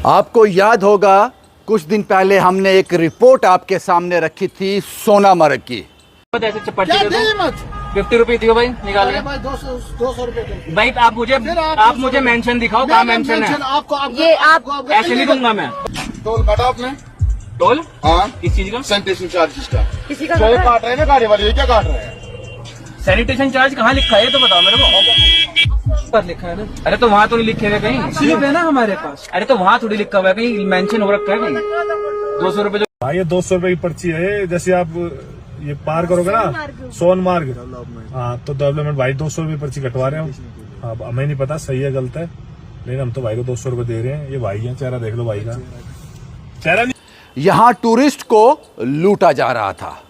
आपको याद होगा कुछ दिन पहले हमने एक रिपोर्ट आपके सामने रखी थी सोनामर्ग की। ऐसे 50 रुपये दियो भाई, निकाल के भाई 200 रुपये भाई। आप मुझे मेंशन दिखाओ, कहाँ मेंशन है? आपको ऐसे नहीं दूंगा मैं। टोल काटा आपने? टोल? हाँ, किस चीज का? सैनिटेशन चार्जेस का। किसी का जो काट रहे हैं ना गाड़ी वाले, ये क्या काट रहे हैं? सैनिटेशन चार्ज कहाँ लिखा है ये तो बताओ मेरे को। पर लिखा है ना। अरे तो वहाँ तो नहीं लिखे हुए कहीं। स्लिप है ना हमारे पास। अरे तो वहाँ थोड़ी लिखा हुआ है, कहीं मेंशन हो रखा है कहीं। 200 रुपये जो भाई ये 200 रुपए की पर्ची है। जैसे आप ये पार करोगे ना सोनमार्ग, हाँ तो डेवलपमेंट भाई 200 रुपये पर्ची कटवा रहे हो। अब हमें नहीं पता सही है गलत है, लेकिन हम तो भाई को 200 रुपए दे रहे हैं। ये भाई है, चेहरा देख लो भाई का चेहरा। यहां टूरिस्ट को लूटा जा रहा था।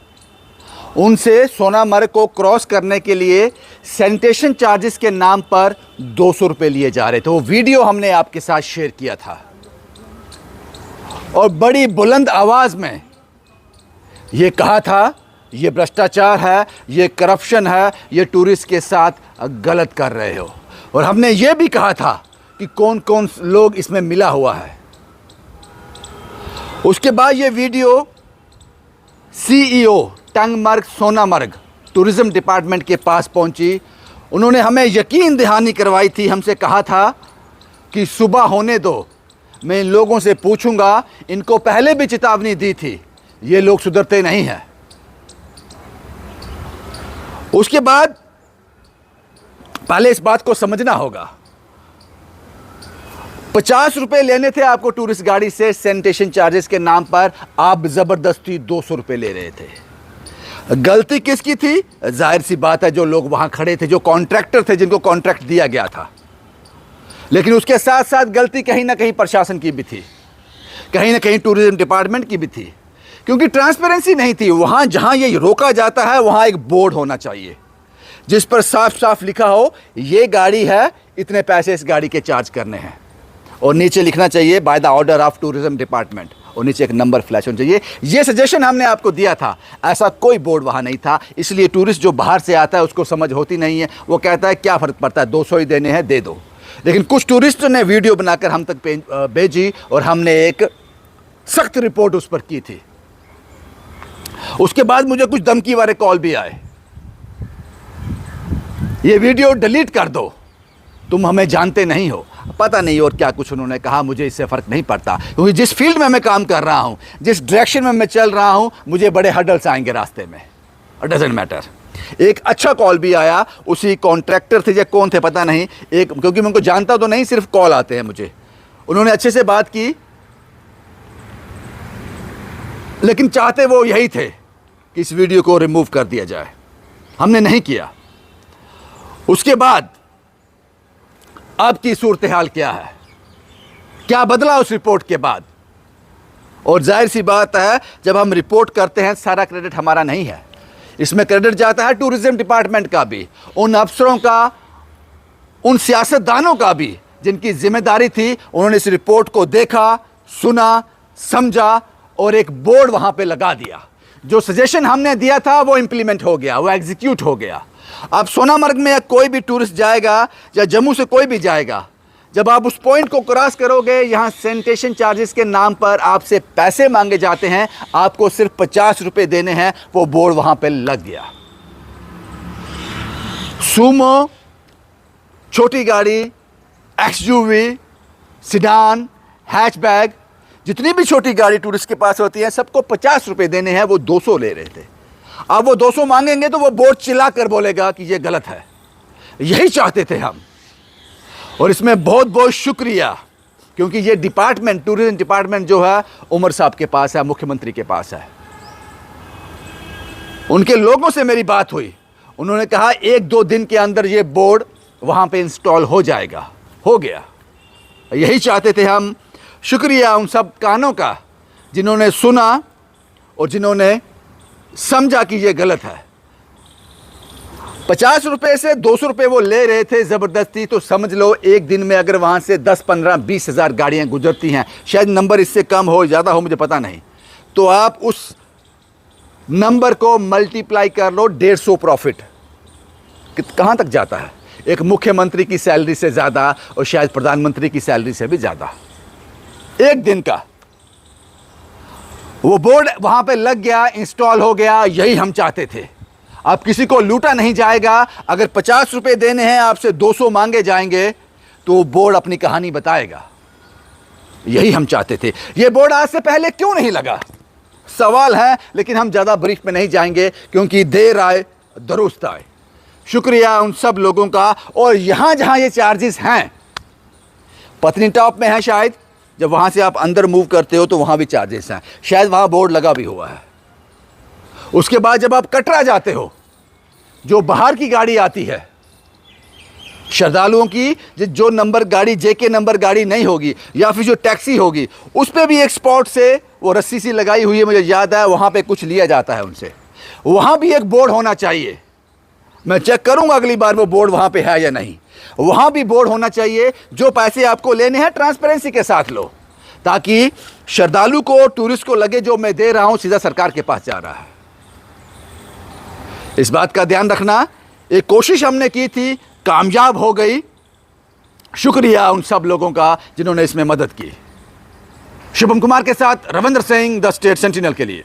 उनसे सोनामर्ग को क्रॉस करने के लिए सैनिटेशन चार्जेस के नाम पर 200 रुपए लिए जा रहे थे। वो वीडियो हमने आपके साथ शेयर किया था और बड़ी बुलंद आवाज में ये कहा था ये भ्रष्टाचार है, ये करप्शन है, ये टूरिस्ट के साथ गलत कर रहे हो। और हमने ये भी कहा था कि कौन कौन लोग इसमें मिला हुआ है। उसके बाद ये video CEO Tangmarg Sonamarg tourism department के पास पहुंची। उन्होंने हमें यकीन दहानी करवाई थी, हमसे कहा था कि सुबह होने दो, मैं इन लोगों से पूछूंगा। इनको पहले भी चेतावनी दी थी, ये लोग सुधरते नहीं हैं। उसके बाद पहले इस बात को समझना होगा, 50 रुपए लेने थे आपको टूरिस्ट गाड़ी से सैनिटेशन चार्जेस के नाम पर, आप जबरदस्ती 200 रुपए ले रहे थे। गलती किसकी थी? जाहिर सी बात है जो लोग वहां खड़े थे, जो कॉन्ट्रैक्टर थे, जिनको कॉन्ट्रैक्ट दिया गया था। लेकिन उसके साथ साथ गलती कहीं ना कहीं प्रशासन की भी थी, कहीं ना कहीं टूरिज्म डिपार्टमेंट की भी थी, क्योंकि ट्रांसपेरेंसी नहीं थी। वहां जहां ये रोका जाता है वहां एक बोर्ड होना चाहिए जिस पर साफ साफ लिखा हो ये गाड़ी है, इतने पैसे इस गाड़ी के चार्ज करने हैं, और नीचे लिखना चाहिए by the order of tourism department, और नीचे एक नंबर फ्लैश होना चाहिए। ये सजेशन हमने आपको दिया था, ऐसा कोई बोर्ड वहाँ नहीं था। इसलिए टूरिस्ट जो बाहर से आता है उसको समझ होती नहीं है, वो कहता है क्या फ़र्क पड़ता है, 200 ही देने हैं दे दो। लेकिन कुछ टूरिस्ट ने वीडियो बनाकर हम तक भेजी और हमने एक सख्त रिपोर्ट उस पर की थी। उसके बाद मुझे कुछ धमकी वाले कॉल भी आए, ये वीडियो डिलीट कर दो, तुम हमें जानते नहीं हो, पता नहीं और क्या कुछ उन्होंने कहा। मुझे इससे फ़र्क नहीं पड़ता, क्योंकि जिस फील्ड में मैं काम कर रहा हूं, जिस डायरेक्शन में मैं चल रहा हूं, मुझे बड़े हर्डल्स आएंगे रास्ते में, डजंट मैटर। एक अच्छा कॉल भी आया, उसी कॉन्ट्रैक्टर थे या कौन थे पता नहीं, एक, क्योंकि मैं उनको जानता तो नहीं, सिर्फ कॉल आते हैं मुझे। उन्होंने अच्छे से बात की, लेकिन चाहते वो यही थे कि इस वीडियो को रिमूव कर दिया जाए। हमने नहीं किया। उसके बाद अब की सूरत हाल क्या है, क्या बदला उस रिपोर्ट के बाद? और जाहिर सी बात है जब हम रिपोर्ट करते हैं सारा क्रेडिट हमारा नहीं है, इसमें क्रेडिट जाता है टूरिज्म डिपार्टमेंट का भी, उन अफसरों का, उन सियासतदानों का भी जिनकी जिम्मेदारी थी। उन्होंने इस रिपोर्ट को देखा, सुना, समझा और एक बोर्ड वहां पे लगा दिया। जो सजेशन हमने दिया था वो इंप्लीमेंट हो गया, वो एग्जीक्यूट हो गया। अब सोनामर्ग में कोई भी टूरिस्ट जाएगा या जम्मू से कोई भी जाएगा, जब आप उस पॉइंट को क्रॉस करोगे, यहां सैनिटेशन चार्जेस के नाम पर आपसे पैसे मांगे जाते हैं, आपको सिर्फ 50 रुपए देने हैं, वो बोर्ड वहां पे लग गया। सूमो, छोटी गाड़ी, एक्सयूवी, सिडान, हैचबैग, जितनी भी छोटी गाड़ी टूरिस्ट के पास होती है, सबको 50 रुपए देने हैं, वो 200 ले रहे थे। अब वो 200 मांगेंगे तो वो बोर्ड चिल्ला कर बोलेगा कि ये गलत है। यही चाहते थे हम, और इसमें बहुत बहुत शुक्रिया, क्योंकि ये डिपार्टमेंट, टूरिज्म डिपार्टमेंट जो है उमर साहब के पास है, मुख्यमंत्री के पास है। उनके लोगों से मेरी बात हुई, उन्होंने कहा 1-2 दिन के अंदर ये बोर्ड वहां पे इंस्टॉल हो जाएगा। हो गया। यही चाहते थे हम। शुक्रिया उन सब कानों का जिन्होंने सुना और जिन्होंने समझा कि ये गलत है। 50 रुपए से 200 रुपए वो ले रहे थे ज़बरदस्ती, तो समझ लो एक दिन में अगर वहाँ से 10, 15, 20 हज़ार गाड़ियाँ गुजरती हैं, शायद नंबर इससे कम हो ज़्यादा हो मुझे पता नहीं, तो आप उस नंबर को मल्टीप्लाई कर लो 150 प्रॉफिट कहाँ तक जाता है? एक मुख्यमंत्री की सैलरी से ज़्यादा और शायद प्रधानमंत्री की सैलरी से भी ज़्यादा। 1 दिन का। वो बोर्ड वहां पे लग गया, इंस्टॉल हो गया, यही हम चाहते थे। अब किसी को लूटा नहीं जाएगा। अगर 50 रुपए देने हैं, आपसे 200 मांगे जाएंगे, तो वो बोर्ड अपनी कहानी बताएगा। यही हम चाहते थे। ये बोर्ड आज से पहले क्यों नहीं लगा, सवाल है, लेकिन हम ज़्यादा ब्रीफ में नहीं जाएंगे, क्योंकि देर आए दुरुस्त आए। शुक्रिया उन सब लोगों का। और यहाँ जहाँ ये चार्जेस हैं, पत्नीटॉप में है शायद, जब वहाँ से आप अंदर मूव करते हो तो वहाँ भी चार्जेस हैं, शायद वहाँ बोर्ड लगा भी हुआ है। उसके बाद जब आप कटरा जाते हो, जो बाहर की गाड़ी आती है श्रद्धालुओं की, जो नंबर गाड़ी जेके नंबर गाड़ी नहीं होगी, या फिर जो टैक्सी होगी, उस पर भी एक स्पॉट से वो रस्सी सी लगाई हुई है, मुझे याद है, वहाँ पे कुछ लिया जाता है उनसे। वहाँ भी एक बोर्ड होना चाहिए। मैं चेक करूँगा अगली बार वो बोर्ड वहाँ पे है या नहीं। वहाँ भी बोर्ड होना चाहिए, जो पैसे आपको लेने हैं ट्रांसपेरेंसी के साथ लो, ताकि श्रद्धालु को, टूरिस्ट को लगे जो मैं दे रहा हूँ सीधा सरकार के पास जा रहा है। इस बात का ध्यान रखना। एक कोशिश हमने की थी, कामयाब हो गई। शुक्रिया उन सब लोगों का जिन्होंने इसमें मदद की। शुभम कुमार के साथ Ravindra Singh, the state sentinel के लिए।